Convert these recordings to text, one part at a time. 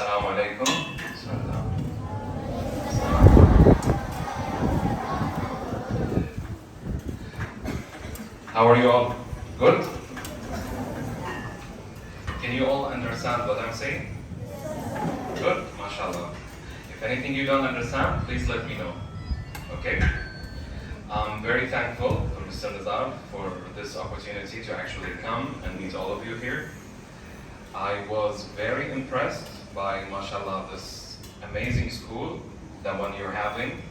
Assalamu alaikum. How are you all? Good? Can you all understand what I'm saying? Good, mashallah. If anything you don't understand, please let me know. Okay? I'm very thankful to Mr. Nizar for this opportunity to actually come and meet all of you here. I was very impressed by, mashallah, this amazing school, the one you're having.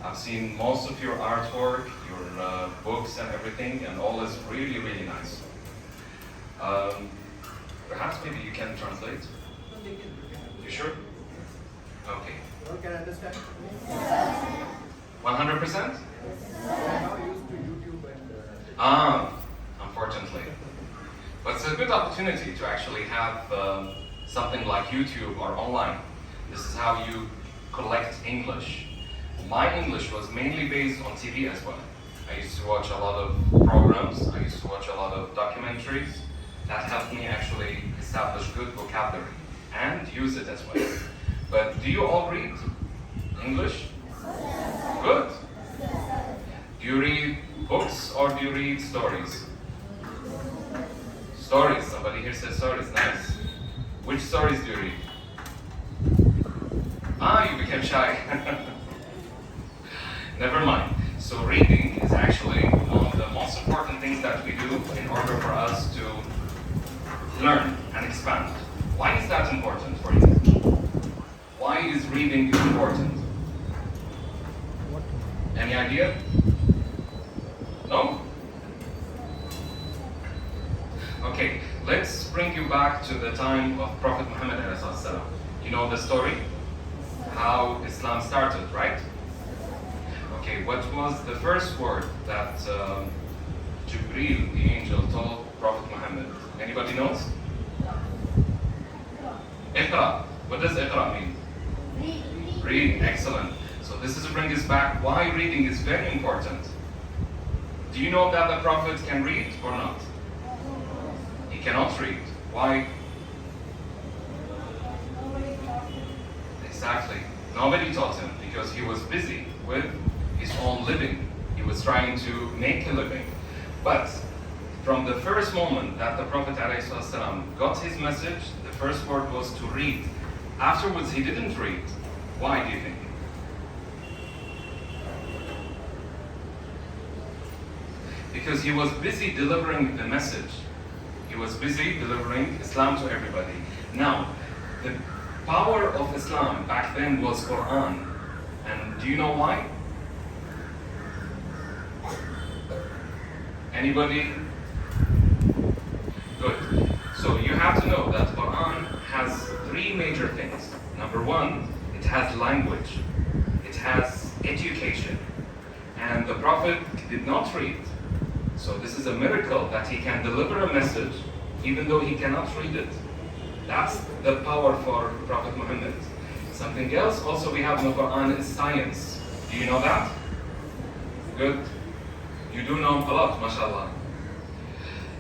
I've seen most of your artwork, your books and everything, and all is really, really nice. Perhaps maybe you can translate? You sure? Okay. Can I understand? 100%? I'm now used to YouTube and Unfortunately. But it's a good opportunity to actually have something like YouTube or online. This is how you collect English. My English was mainly based on TV as well. I used to watch a lot of programs, I used to watch a lot of documentaries. That helped me actually establish good vocabulary and use it as well. But do you all read English? Good. Do you read books or do you read stories? Stories. Somebody here says stories. Nice. Which stories do you read? You became shy. Never mind. So reading is actually one of the most important things that we do in order for us to learn and expand. Why is that important for you? Why is reading important? Any idea? No? Okay, let's bring you back to the time of Prophet Muhammad ﷺ. You know the story? How Islam started, right? Okay, what was the first word that Jibreel, the angel, told Prophet Muhammad? Anybody knows? Iqra. What does Iqra mean? Read. Excellent. So this is to bring us back why reading is very important. Do you know that the Prophet can read or not? He cannot read. Why? Exactly. Nobody taught him because he was busy with his own living. He was trying to make a living. But from the first moment that the Prophet ﷺ got his message, the first word was to read. Afterwards, he didn't read. Why do you think? Because he was busy delivering the message. He was busy delivering Islam to everybody. Now, the power of Islam back then was Quran. And do you know why? Anybody? Good. So you have to know that Quran has three major things. Number one, it has language. It has education. And the Prophet did not read. So this is a miracle that he can deliver a message even though he cannot read it. That's the power for Prophet Muhammad. Something else also we have in the Quran is science. Do you know that? Good. You do know a lot, mashallah.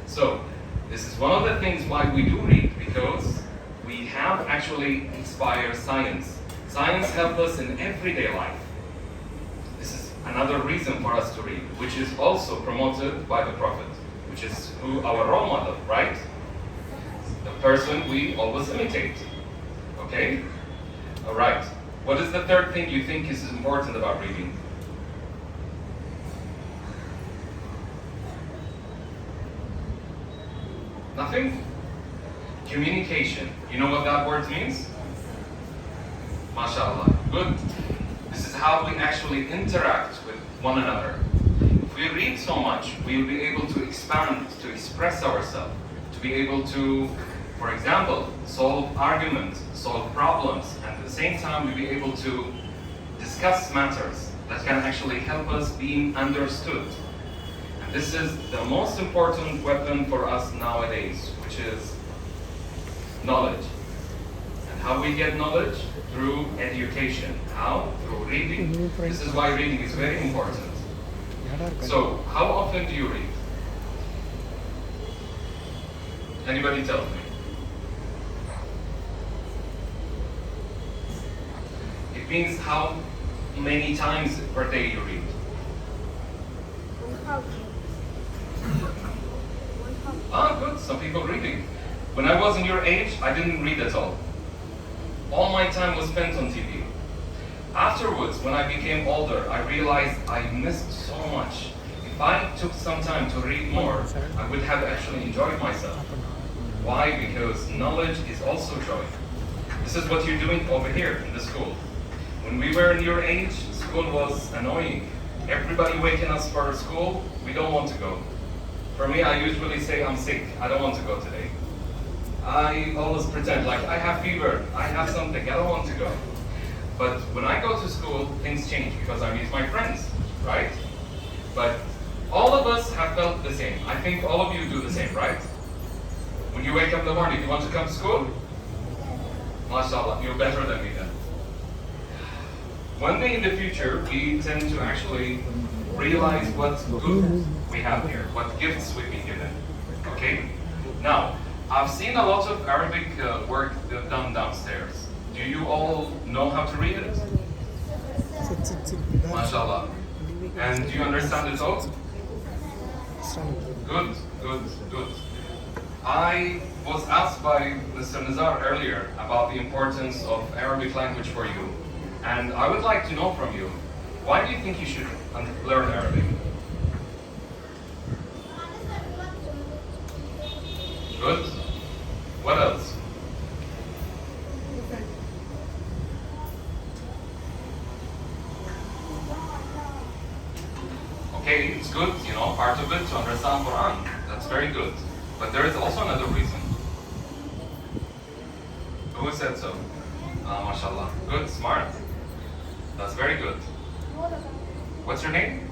So this is one of the things why we do read, because we have actually inspired science. Science helps us in everyday life. This is another reason for us to read, which is also promoted by the Prophet, which is who our role model, right? The person we always imitate. Okay? Alright. What is the third thing you think is important about reading? Nothing? Communication. You know what that word means? MashaAllah. Good. This is how we actually interact with one another. If we read so much, we'll be able to expand, to express ourselves, to be able to, for example, solve arguments, solve problems, and at the same time we'll be able to discuss matters that can actually help us being understood. And this is the most important weapon for us nowadays, which is knowledge. And how we get knowledge? Through education. How? Through reading. This is why reading is very important. So, how often do you read? Anybody tell me? It means how many times per day you read. Ah, good. Some people reading. When I was in your age, I didn't read at all. All my time was spent on TV. Afterwards, when I became older, I realized I missed so much. If I took some time to read more, I would have actually enjoyed myself. Why? Because knowledge is also joy. This is what you're doing over here in the school. When we were in your age, school was annoying. Everybody waking us for school, we don't want to go. For me, I usually say I'm sick, I don't want to go today. I always pretend like I have fever, I have something, I don't want to go. But when I go to school, things change because I meet my friends, right? But all of us have felt the same. I think all of you do the same, right? When you wake up in the morning, you want to come to school? MashaAllah, you're better than me then. One day in the future, we tend to actually realize what good we have here, what gifts we've been given. Okay? Now, I've seen a lot of Arabic work done downstairs. Do you all know how to read it? MashaAllah. And do you understand it all? Good, good, good. I was asked by Mr. Nizar earlier about the importance of Arabic language for you. And I would like to know from you, why do you think you should learn Arabic? Good. What else? Okay, it's good, you know, part of it to understand Quran. That's very good. But there is also another reason. Who said so? MashaAllah. Good, smart. That's very good. What's your name?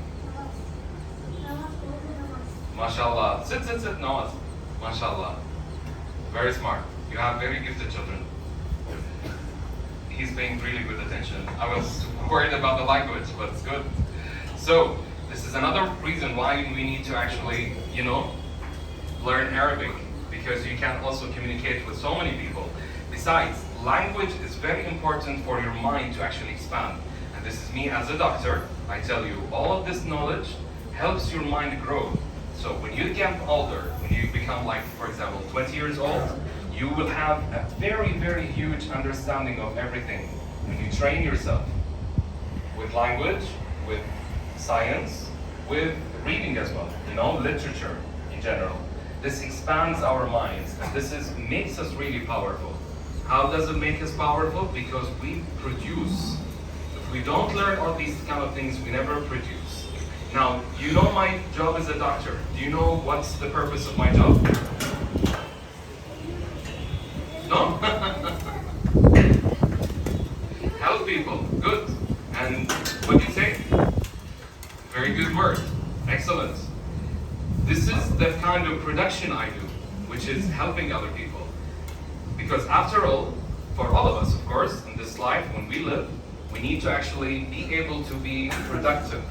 MashaAllah. Sit, Nawaz. MashaAllah. Very smart. You have very gifted children. He's paying really good attention. I was worried about the language, but it's good. So, this is another reason why we need to actually, you know, learn Arabic, because you can also communicate with so many people. Besides, language is very important for your mind to actually expand. And this is me as a doctor. I tell you, all of this knowledge helps your mind grow. So when you get older, when you become like, for example, 20 years old, you will have a very, very huge understanding of everything. When you train yourself with language, with science, with reading as well, you know, literature in general. This expands our minds, and this makes us really powerful. How does it make us powerful? Because we produce. If we don't learn all these kind of things, we never produce. Now, you know my job as a doctor. Do you know what's the purpose of my job? No? Help people. Good. And what do you say? Very good word. Excellent. This is the kind of production I do, which is helping other people. Because after all, for all of us, of course, in this life, when we live, we need to actually be able to be productive.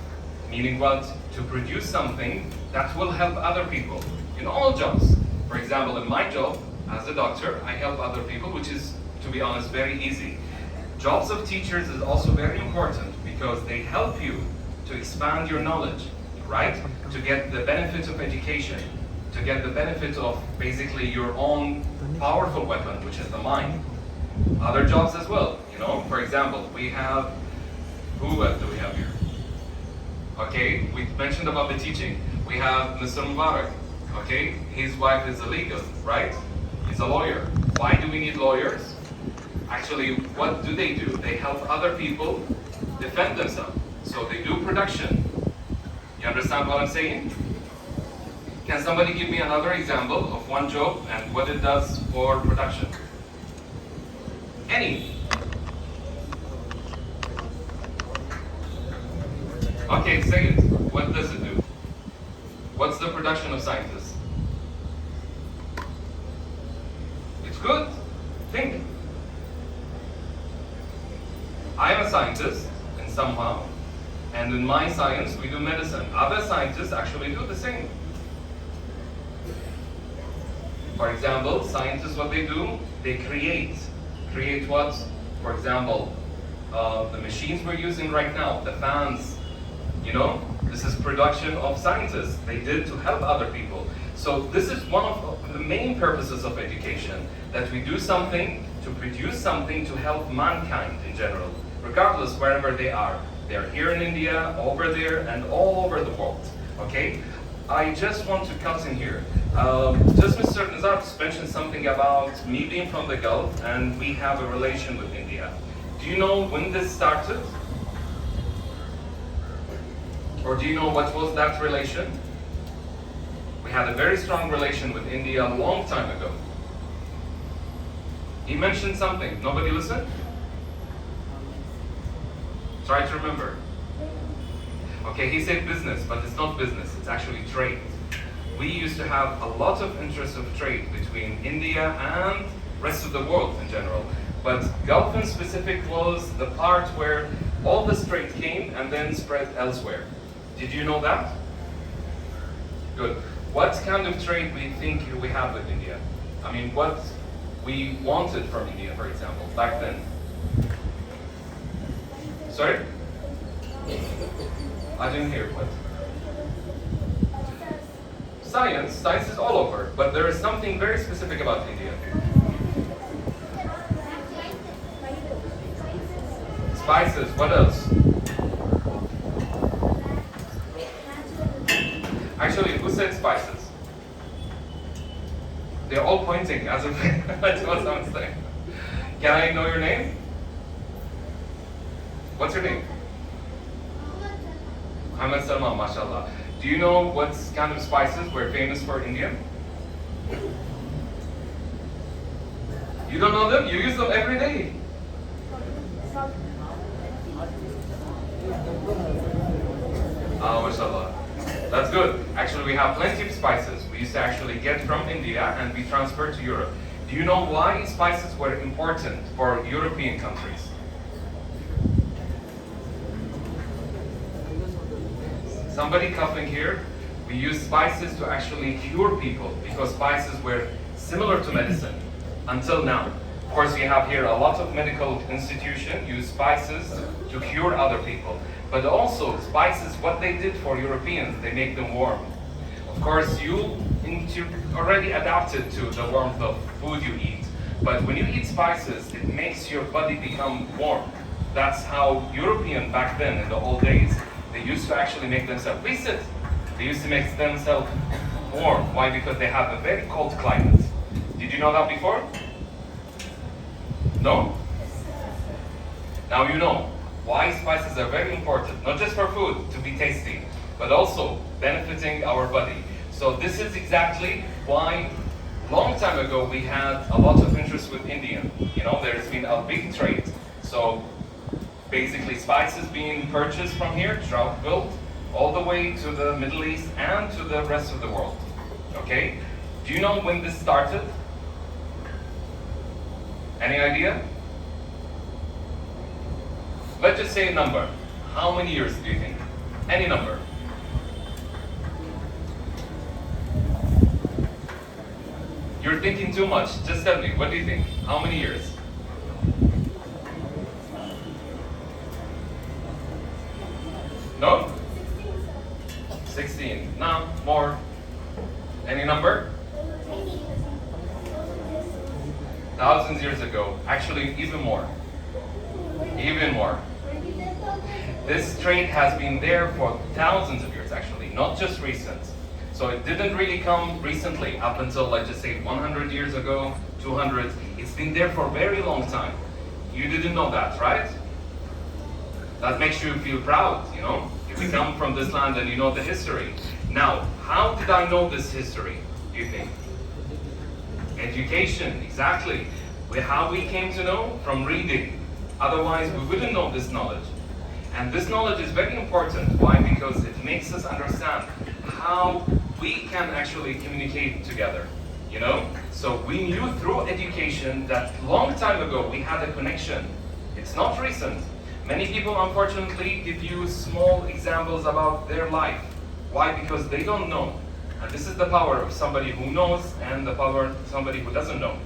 Meaning what? To produce something that will help other people in all jobs. For example, in my job as a doctor, I help other people, which is, to be honest, very easy. Jobs of teachers is also very important because they help you to expand your knowledge, right? To get the benefit of education, to get the benefit of basically your own powerful weapon, which is the mind. Other jobs as well, you know, for example, we have, who else do we have here? Okay, we mentioned about the teaching. We have Mr. Mubarak, okay? His wife is a legal, right? He's a lawyer. Why do we need lawyers? Actually, what do? They help other people defend themselves. So they do production. You understand what I'm saying? Can somebody give me another example of one job and what it does for production? Any? Okay, say it. What does it do? What's the production of scientists? It's good. Think. I am a scientist, and somehow, and in my science we do medicine. Other scientists actually do the same. For example, scientists, what they do, they create what? For example, the machines we're using right now, the fans, you know, this is production of scientists. They did to help other people. So this is one of the main purposes of education, that we do something to produce something to help mankind in general, regardless wherever they are. They're here in India, over there, and all over the world, okay? I just want to cut in here. Just Mr. Nizar mentioned something about me being from the Gulf and we have a relation with India. Do you know when this started? Or do you know what was that relation? We had a very strong relation with India a long time ago. He mentioned something. Nobody listened? Try to remember. Okay, he said business, but it's not business, it's actually trade. We used to have a lot of interest of trade between India and rest of the world in general. But Gulf in specific was the part where all this trade came and then spread elsewhere. Did you know that? Good. What kind of trade we think we have with India? I mean, what we wanted from India, for example, back then. Sorry? I didn't hear what. Science. Science is all over, but there is something very specific about India. Spices. What else? Actually, who said spices? They're all pointing as if that's what I'm saying. Can I know your name? What's your name? Muhammad Salman, mashallah. Do you know what kind of spices were famous for India? You don't know them? You use them every day. Mashallah. That's good. Actually, we have plenty of spices. We used to actually get from India and we transferred to Europe. Do you know why spices were important for European countries? Somebody coughing here. We use spices to actually cure people because spices were similar to medicine until now. Of course, we have here a lot of medical institutions use spices to cure other people. But also, spices, what they did for Europeans, they make them warm. Of course, you already adapted to the warmth of food you eat. But when you eat spices, it makes your body become warm. That's how European back then, in the old days, they used to actually make themselves, they used to make themselves warm. Why? Because they have a very cold climate. Did you know that before? No? Now you know why spices are very important, not just for food, to be tasty, but also benefiting our body. So this is exactly why long time ago we had a lot of interest with India. You know, there's been a big trade. So basically spices being purchased from here, traveled all the way to the Middle East and to the rest of the world. Okay? Do you know when this started? Any idea? Let's just say a number. How many years do you think? Any number. You're thinking too much. Just tell me, what do you think? How many years? No? 16. No, more. Any number? Thousands years ago. Actually, even more. Even more. This trade has been there for thousands of years, actually, not just recent. So it didn't really come recently, up until, let's just say, 100 years ago, 200. It's been there for a very long time. You didn't know that, right? That makes you feel proud, you know? You come from this land and you know the history. Now, how did I know this history, do you think? Education, exactly. How we came to know? From reading. Otherwise, we wouldn't know this knowledge. And this knowledge is very important. Why? Because it makes us understand how we can actually communicate together. You know? So we knew through education that long time ago we had a connection. It's not recent. Many people, unfortunately, give you small examples about their life. Why? Because they don't know. And this is the power of somebody who knows and the power of somebody who doesn't know.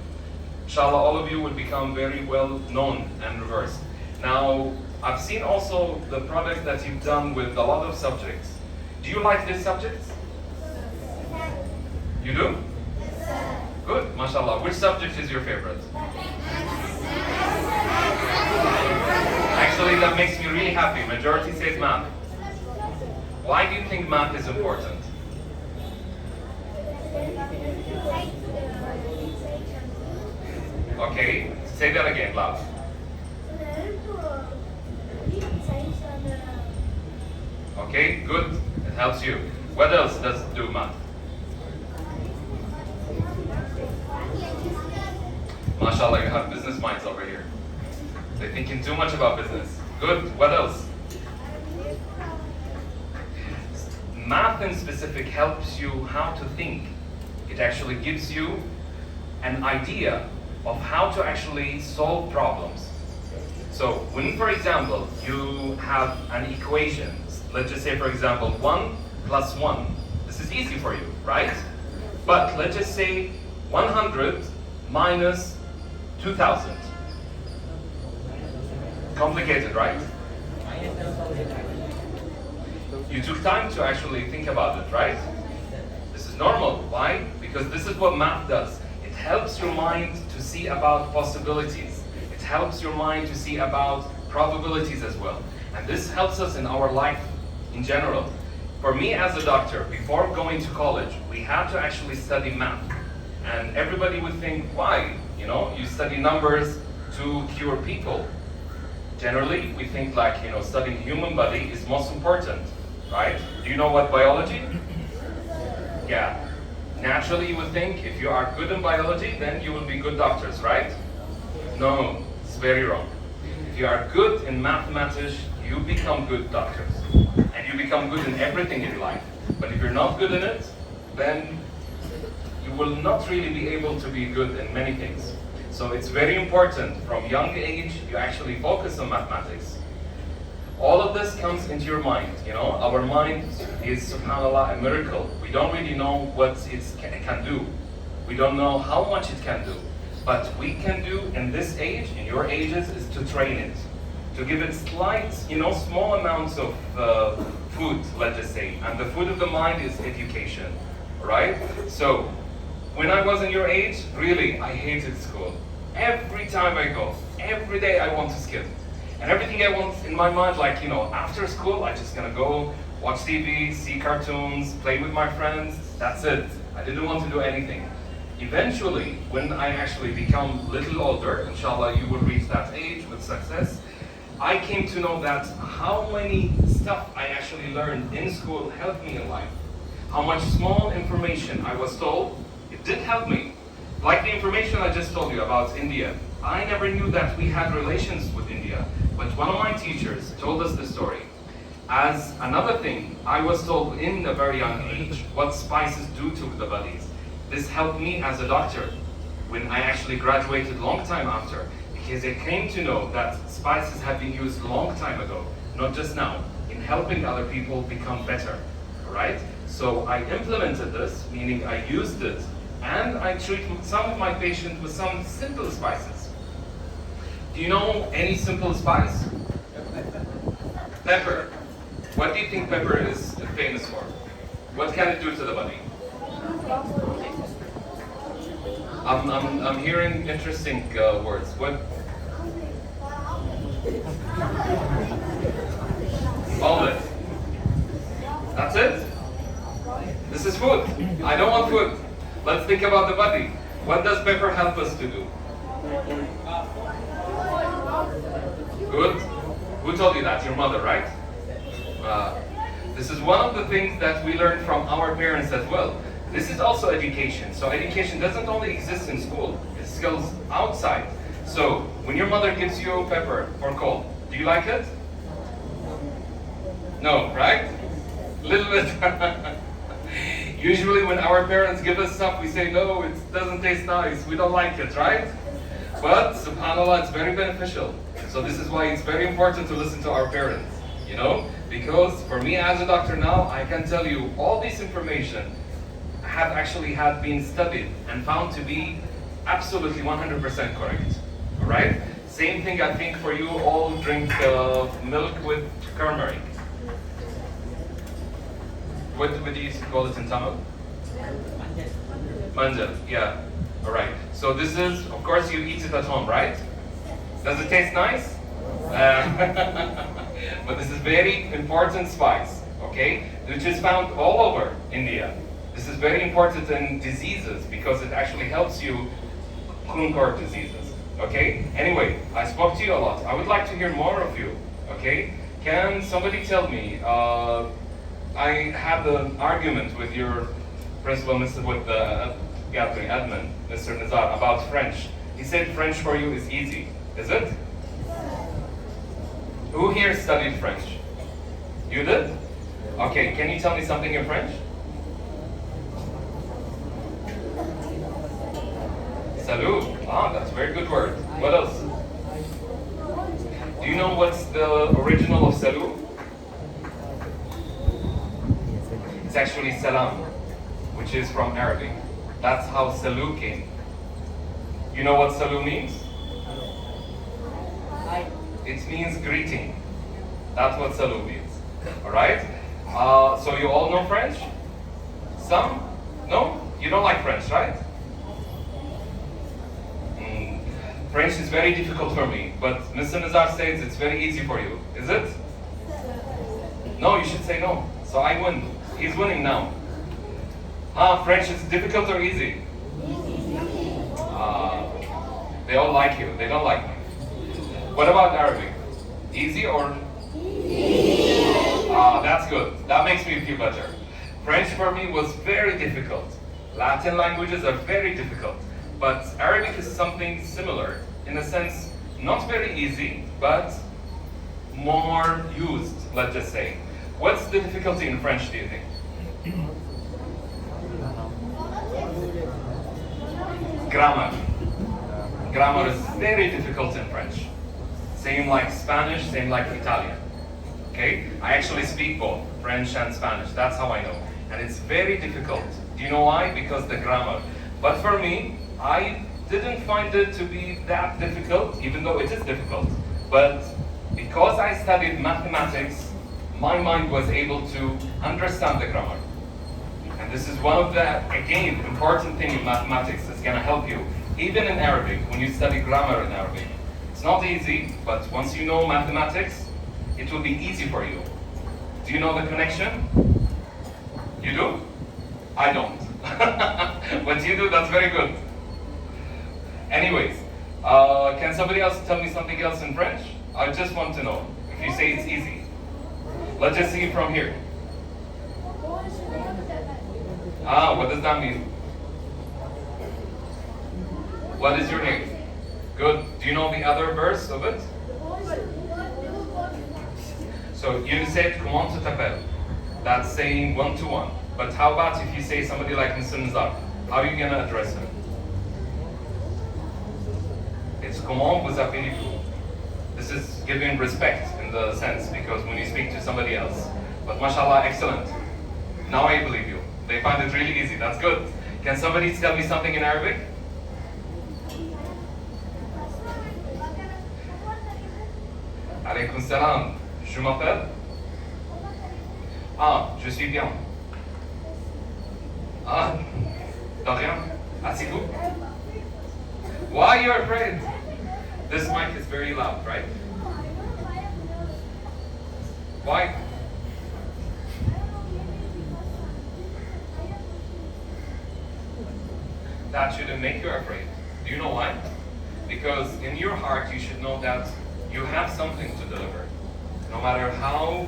Inshallah, all of you will become very well known and reversed. Now, I've seen also the project that you've done with a lot of subjects. Do you like these subjects? You do? Good, mashallah. Which subject is your favorite? Actually, that makes me really happy. Majority says math. Why do you think math is important? Okay, say that again, loud. Okay, good. It helps you. What else does it do math? MashaAllah, you have business minds over here. They're thinking too much about business. Good. What else? Math in specific helps you how to think. It actually gives you an idea of how to actually solve problems. So when, for example, you have an equation, let's just say, for example, 1 plus 1. This is easy for you, right? But let's just say 100 minus 2000. Complicated, right? You took time to actually think about it, right? This is normal. Why? Because this is what math does. It helps your mind to see about possibilities. It helps your mind to see about probabilities as well. And this helps us in our life in general. For me as a doctor, before going to college, we had to actually study math. And everybody would think, why? You know, you study numbers to cure people. Generally, we think like, you know, studying human body is most important, right? Do you know what biology? Yeah. Naturally, you would think if you are good in biology, then you will be good doctors, right? No, it's very wrong. If you are good in mathematics, you become good doctors. And you become good in everything in life. But if you're not good in it, then you will not really be able to be good in many things. So it's very important from young age you actually focus on mathematics. All of this comes into your mind, you know. Our mind is, subhanAllah, a miracle. We don't really know what it can do. We don't know how much it can do. But we can do in this age, in your ages, is to train it. To give it slight, you know, small amounts of food, let's just say. And the food of the mind is education, right? So, when I was in your age, really, I hated school. Every time I go, every day I want to skip. And everything I want in my mind, like, you know, after school, I'm just gonna go watch TV, see cartoons, play with my friends, that's it. I didn't want to do anything. Eventually, when I actually become a little older, inshallah, you will reach that age with success, I came to know that how many stuff I actually learned in school helped me in life. How much small information I was told, it did help me. Like the information I just told you about India. I never knew that we had relations with India, but one of my teachers told us the story. As another thing, I was told in a very young age what spices do to the bodies. This helped me as a doctor when I actually graduated a long time after, because I came to know that spices have been used a long time ago, not just now, in helping other people become better, right? So I implemented this, meaning I used it, and I treat some of my patients with some simple spices. Do you know any simple spice? Pepper. What do you think pepper is famous for? What can it do to the body? I'm hearing interesting words. What? Omelette. That's it? This is food. I don't want food. Let's think about the body. What does pepper help us to do? Good. Who told you that? Your mother, right? This is one of the things that we learn from our parents as well. This is also education. So education doesn't only exist in school. It goes outside. So when your mother gives you pepper or cold, do you like it? No, right? A little bit. Usually when our parents give us stuff, we say, no, it doesn't taste nice. We don't like it, right? But subhanAllah, it's very beneficial. So this is why it's very important to listen to our parents, you know? Because for me as a doctor now, I can tell you all this information have actually been studied and found to be absolutely 100% correct, all right? Same thing, I think, for you all drink milk with turmeric. What do you call it in Tamil? Manjal, yeah. All right. So this is, of course, you eat it at home, right? Does it taste nice? But this is very important spice, okay? Which is found all over India. This is very important in diseases because it actually helps you conquer diseases, okay? Anyway, I spoke to you a lot. I would like to hear more of you, okay? Can somebody tell me, I had an argument with your principal, with the admin, Mr. Nizar, about French. He said French for you is easy. Is it? Who here studied French? You did? Okay, can you tell me something in French? Salut. Ah, that's a very good word. What else? Do you know what's the original of salut? It's actually salam, which is from Arabic. That's how salut came. You know what salut means? It means greeting. That's what salut means. Alright? So you all know French? Some? No? You don't like French, right? French is very difficult for me, but Mr. Nizar says it's very easy for you. Is it? No, you should say no. So I win. He's winning now. French is difficult or easy? They all like you. They don't like me. What about Arabic? Easy or? That's good. That makes me feel better. French for me was very difficult. Latin languages are very difficult. But Arabic is something similar, in a sense, not very easy, but more used, let's just say. What's the difficulty in French, do you think? Grammar. Grammar is very difficult in French. Same like Spanish, same like Italian. Okay? I actually speak both, French and Spanish. That's how I know. And it's very difficult. Do you know why? Because the grammar. But for me, I didn't find it to be that difficult, even though it is difficult. But because I studied mathematics, my mind was able to understand the grammar. And this is one of the, again, important thing in mathematics that's going to help you. Even in Arabic, when you study grammar in Arabic. It's not easy, but once you know mathematics, it will be easy for you. Do you know the connection? You do? I don't. But you do, that's very good. Anyways, can somebody else tell me something else in French? I just want to know. If you say it's easy. Let's just see it from here. What does that mean? What is your name? Good. Do you know the other verse of it? So you said, comment tu t'appelles? That's saying one-to-one. But how about if you say somebody like Mr. Nizar? How are you going to address him? It's comment vous appelez-vous? This is giving respect in the sense, because when you speak to somebody else. But mashallah, excellent. Now I believe you. They find it really easy. That's good. Can somebody tell me something in Arabic? Alaykoum salam. Je m'appelle? Je suis bien. De rien. C'est tout? Why are you afraid? This mic is very loud, right? Why? That shouldn't make you afraid. Do you know why? Because in your heart you should know that you have something to deliver. No matter how,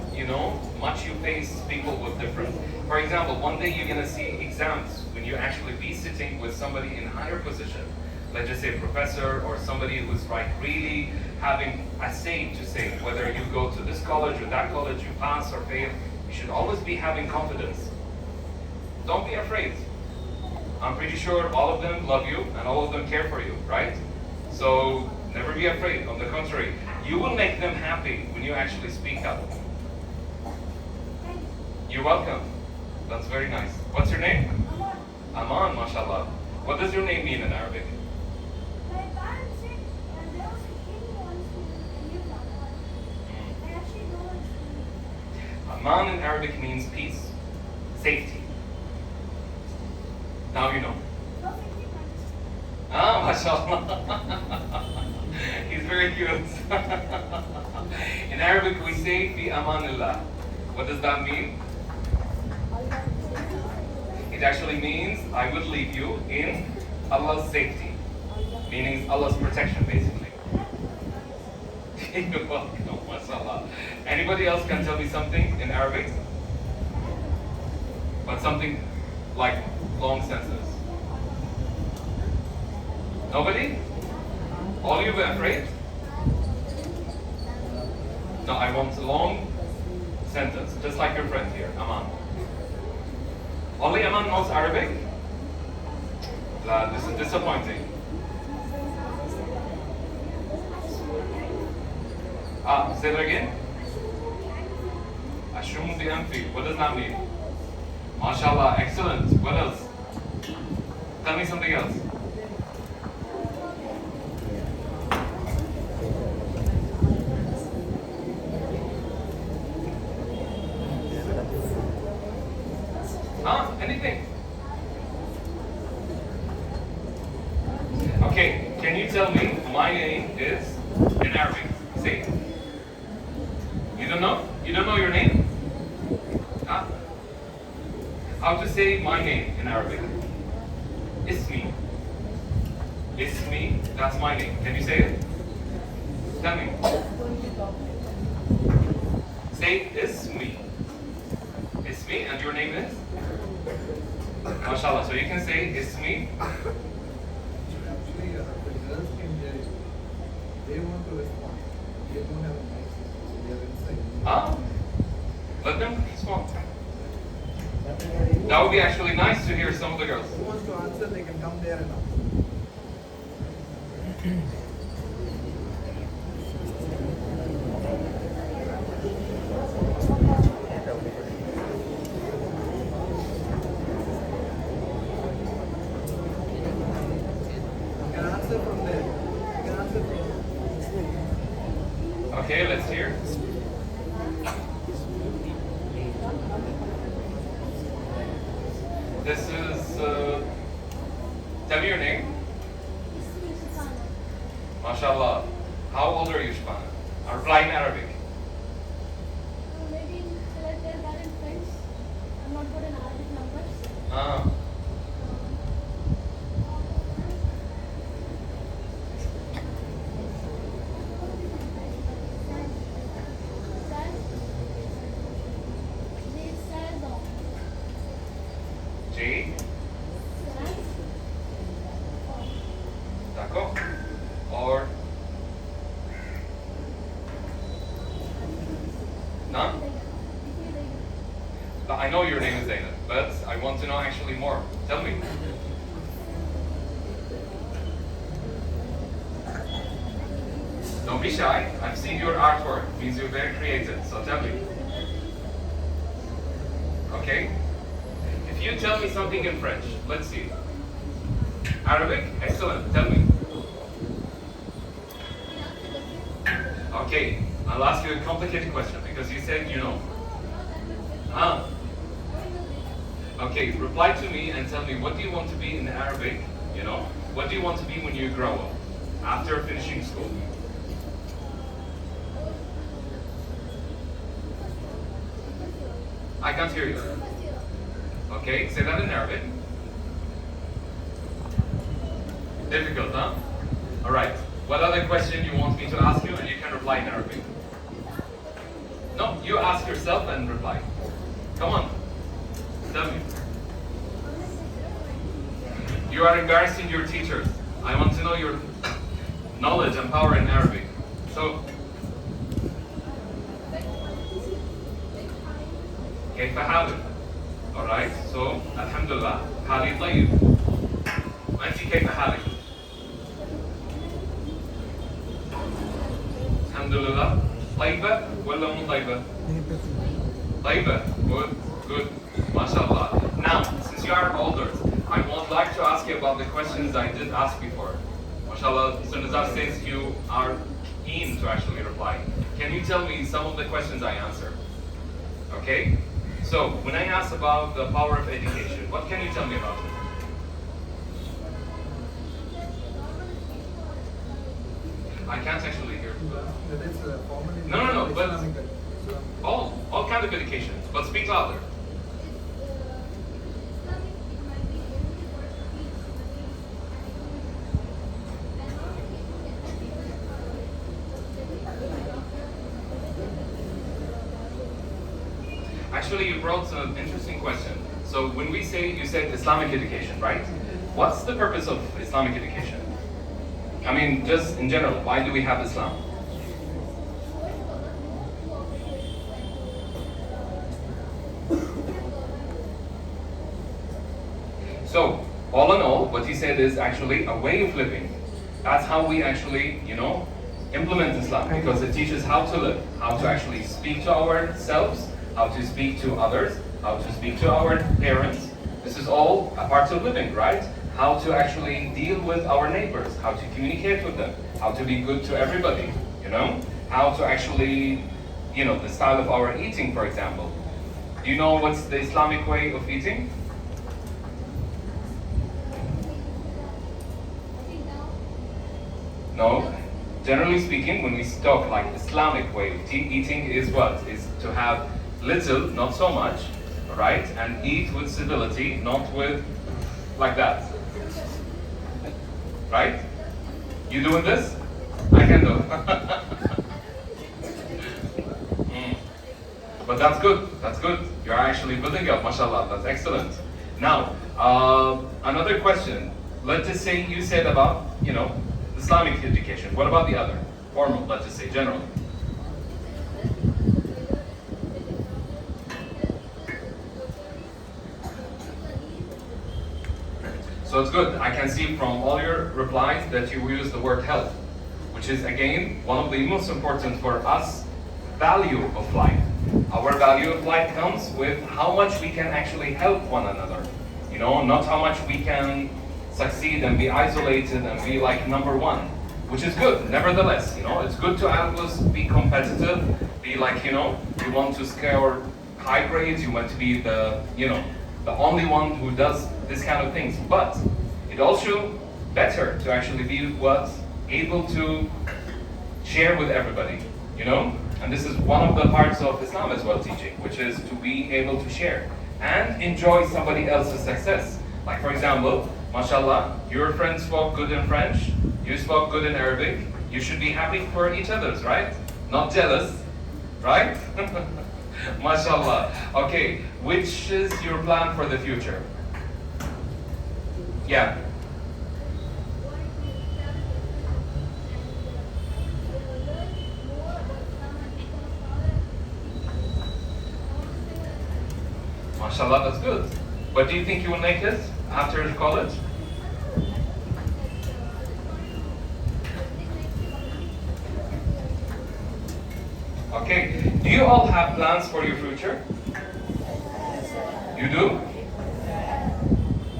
much you face people with different. For example, one day you're gonna see exams when you actually be sitting with somebody in higher position. Let's just say a professor or somebody who's really having a say to say whether you go to this college or that college, you pass or fail. You should always be having confidence. Don't be afraid. I'm pretty sure all of them love you and all of them care for you, right? So never be afraid. On the contrary, you will make them happy when you actually speak up. You're welcome. That's very nice. What's your name? Aman, mashallah. What does your name mean in Arabic? Aman in Arabic means peace, safety. Now you know. Ah, mashallah. He's very cute. In Arabic we say fi amanillah. What does that mean? It actually means I will leave you in Allah's safety, meaning Allah's protection basically. You're welcome, mashallah. Anybody else can tell me something in Arabic? But something like long sentences. Nobody? All of you were afraid? No, I want a long sentence, just like your friend here, Aman. Only Aman knows Arabic? This is disappointing. Say that again. Ashrum bi anfi. What does that mean? MashaAllah, excellent. What else? Tell me something else. Anything? Okay, can you tell me my name is in Arabic? Say it. You don't know? You don't know your name? Huh? How to say my name in Arabic? Ismi. Ismi, that's my name. Can you say it? Tell me. Say Ismi. Ismi, and your name is? MashaAllah, so you can say Ismi. Actually, the girls came there. They want to respond. They don't have a mic system, so they are inside. Let them respond. That would be actually nice to hear some of the girls. Who wants to answer, they can come there and answer. Okay, let's hear. This is, tell me your name. MashaAllah. How old are you, Shbana? I'll reply in Arabic. Maybe like they're bad in French. I'm not good in Arabic numbers. J. D'accord. Or none? But I know your name is Zainab, but I want to know actually more. Tell me. Don't be shy. I've seen your artwork. It means you're very creative. So tell me. Okay? If you tell me something in French, let's see. Arabic? Excellent. Tell me. Okay. I'll ask you a complicated question because you said you know. Okay, reply to me and tell me what do you want to be in Arabic, you know? What do you want to be when you grow up, after finishing school? I can't hear you. Okay, say that in Arabic. Difficult, huh? Alright, what other question you want me to ask you and you can reply in Arabic? No, you ask yourself and reply. Come on, tell me. You are embarrassing your teachers. I want to know your knowledge and power in Arabic. So, كيف حالك? Alright, so Alhamdulillah, حالي طيب. وأنت كيف حالك؟ Alhamdulillah, طيبة ولا مو طيبة؟ طيبة, good, mashallah. Now, since you are older, I would like to ask you about the questions I did ask before. Mashallah, so Nizar says you are keen to actually reply. Can you tell me some of the questions I answered? Okay? So, when I ask about the power of education, what can you tell me about it? I can't actually hear. Whether it's a formal No, but Islamic. all kind of education, but speak louder. Actually, you brought an interesting question. So when we say, you said Islamic education, right? What's the purpose of Islamic education? I mean, just in general, why do we have Islam? So, all in all, what he said is actually a way of living. That's how we actually, implement Islam, because it teaches how to live, how to actually speak to ourselves, how to speak to others, how to speak to our parents. This is all a part of living, right? How to actually deal with our neighbors, how to communicate with them, how to be good to everybody, how to actually, the style of our eating, for example. Do you know what's the Islamic way of eating? No. Generally speaking, when we talk like Islamic way of eating is what? Is to have little, not so much, right? And eat with civility, not with like that. Right? You doing this? I can do it. But that's good. That's good. You're actually building up, mashallah. That's excellent. Now, another question. Let's just say you said about, Islamic education. What about the other? Formal, let's just say, generally. So it's good. I can see from all your replies that you use the word health, which is again one of the most important for us value of life. Our value of life comes with how much we can actually help one another. Not how much we can succeed and be isolated and be like number one, which is good. Nevertheless, it's good to always be competitive, be like, you want to score high grades, you want to be the only one who does this kind of things. But it also better to actually be able to share with everybody, And this is one of the parts of Islam as well, teaching, which is to be able to share and enjoy somebody else's success. Like for example, mashallah, your friend spoke good in French, you spoke good in Arabic, you should be happy for each other's, right? Not jealous, right? Mashallah. Okay, which is your plan for the future? Yeah. Mashallah, that's good. But do you think you will make it after college? Okay. Do you all have plans for your future? You do?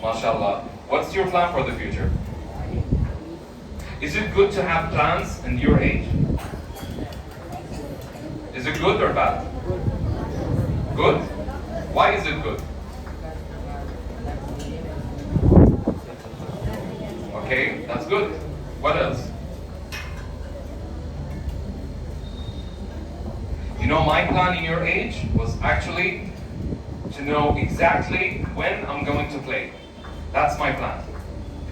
Mashallah. What's your plan for the future? Is it good to have plans in your age? Is it good or bad? Good? Why is it good? Okay, that's good. What else? My plan in your age was actually to know exactly when I'm going to play. That's my plan.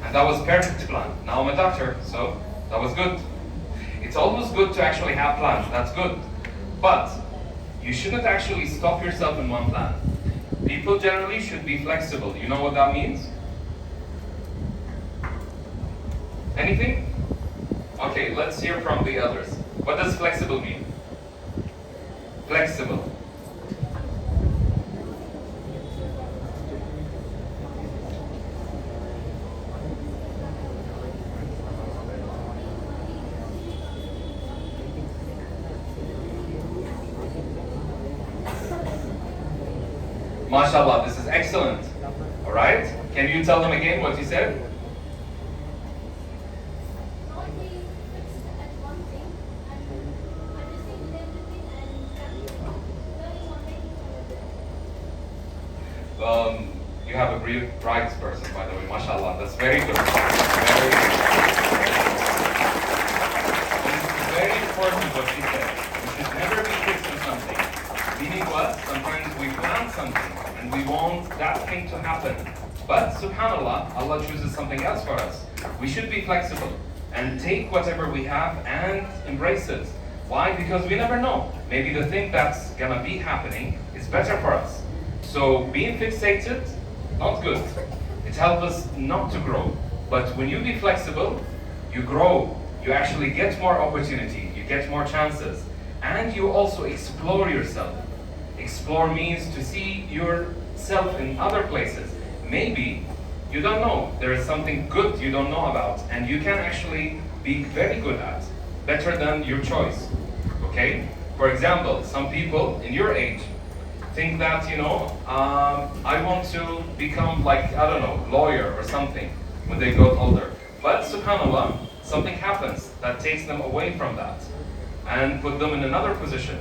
And that was perfect plan. Now I'm a doctor, so that was good. It's always good to actually have plans. That's good. But you shouldn't actually stop yourself in one plan. People generally should be flexible. You know what that means? Anything? Okay, let's hear from the others. What does flexible mean? Flexible. MashaAllah, this is excellent. All right? Can you tell them again what you said? You have a bright person, by the way, mashallah. That's very good. Very good. It's very important what she said. We should never be fixed on something. Meaning what? Sometimes we plan something and we want that thing to happen. But subhanAllah, Allah chooses something else for us. We should be flexible and take whatever we have and embrace it. Why? Because we never know. Maybe the thing that's gonna be happening is better for us. So being fixated, not good. It helps us not to grow. But when you be flexible, you grow. You actually get more opportunity. You get more chances. And you also explore yourself. Explore means to see yourself in other places. Maybe you don't know. There is something good you don't know about. And you can actually be very good at. Better than your choice. Okay? For example, some people in your age think that, I want to become like, I don't know, lawyer or something when they got older. But subhanAllah, something happens that takes them away from that and put them in another position.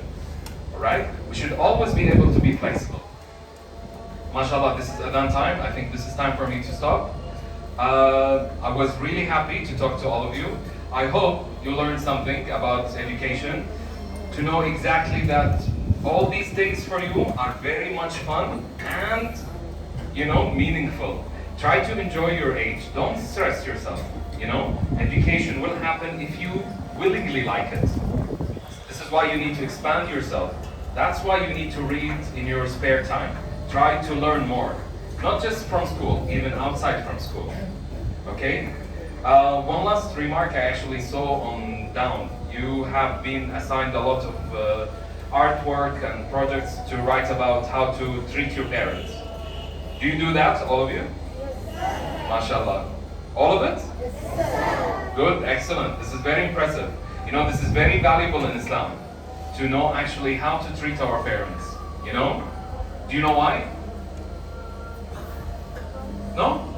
Alright? We should always be able to be flexible. MashaAllah, this is Adhan time. I think this is time for me to stop. I was really happy to talk to all of you. I hope you learned something about education, to know exactly that all these days for you are very much fun and, meaningful. Try to enjoy your age. Don't stress yourself. Education will happen if you willingly like it. This is why you need to expand yourself. That's why you need to read in your spare time. Try to learn more. Not just from school, even outside from school. Okay? One last remark I actually saw on down. You have been assigned a lot of artwork and projects to write about how to treat your parents. Do you do that, all of you? MashaAllah. All of it? Good, excellent. This is very impressive. This is very valuable in Islam, to know actually how to treat our parents. Do you know why? No?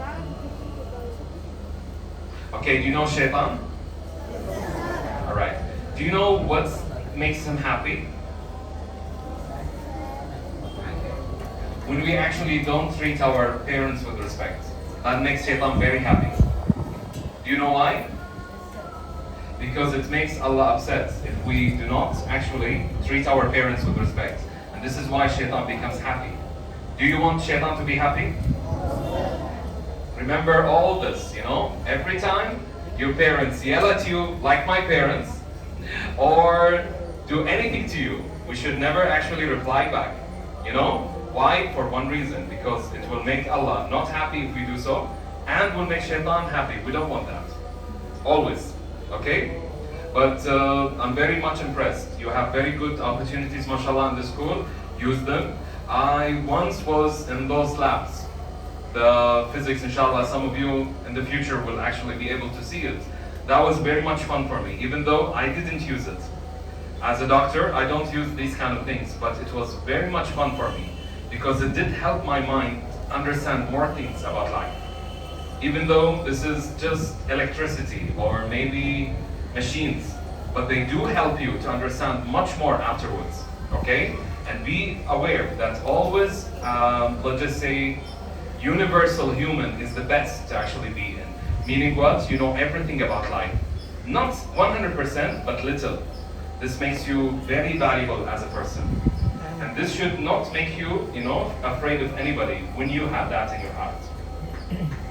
Okay, do you know shaitan? Alright. Do you know what makes him happy? When we actually don't treat our parents with respect. That makes shaitan very happy. Do you know why? Because it makes Allah upset if we do not actually treat our parents with respect. And this is why shaitan becomes happy. Do you want shaitan to be happy? Remember all this, every time your parents yell at you like my parents, or do anything to you, we should never actually reply back. Why? For one reason, because it will make Allah not happy if we do so, and will make shaitan happy. We don't want that. Always. Okay? But I'm very much impressed. You have very good opportunities, mashallah, in the school. Use them. I once was in those labs. The physics, inshallah, some of you in the future will actually be able to see it. That was very much fun for me, even though I didn't use it. As a doctor, I don't use these kind of things, but it was very much fun for me, because it did help my mind understand more things about life. Even though this is just electricity or maybe machines, but they do help you to understand much more afterwards, okay? And be aware that always, let's just say, universal human is the best to actually be in. Meaning what? You know everything about life. Not 100%, but little. This makes you very valuable as a person. And this should not make you, afraid of anybody when you have that in your heart.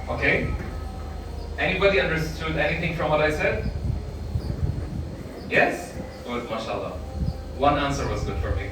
Okay? Anybody understood anything from what I said? Yes? Good, mashallah. One answer was good for me.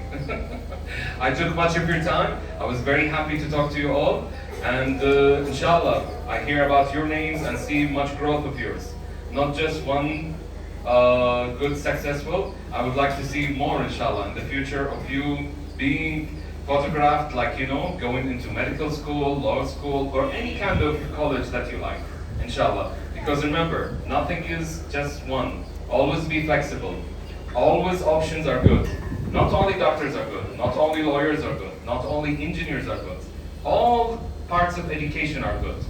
I took much of your time. I was very happy to talk to you all. And inshallah, I hear about your names and see much growth of yours. Not just one good successful. I would like to see more, inshallah, in the future of you being photographed, like, going into medical school, law school, or any kind of college that you like, inshallah. Because remember, nothing is just one. Always be flexible. Always options are good. Not only doctors are good, not only lawyers are good, not only engineers are good. All parts of education are good.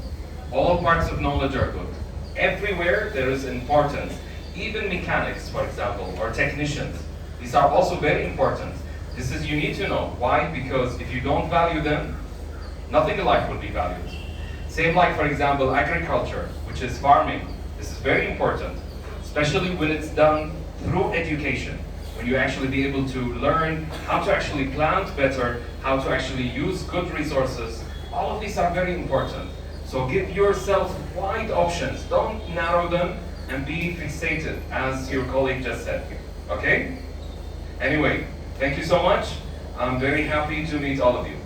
All parts of knowledge are good. Everywhere there is importance. Even mechanics, for example, or technicians. These are also very important. This is, you need to know. Why? Because if you don't value them, nothing in life will be valued. Same like, for example, agriculture, which is farming. This is very important, especially when it's done through education. When you actually be able to learn how to actually plant better, how to actually use good resources. All of these are very important. So give yourself wide options. Don't narrow them and be fixated, as your colleague just said. Okay? Anyway, thank you so much. I'm very happy to meet all of you.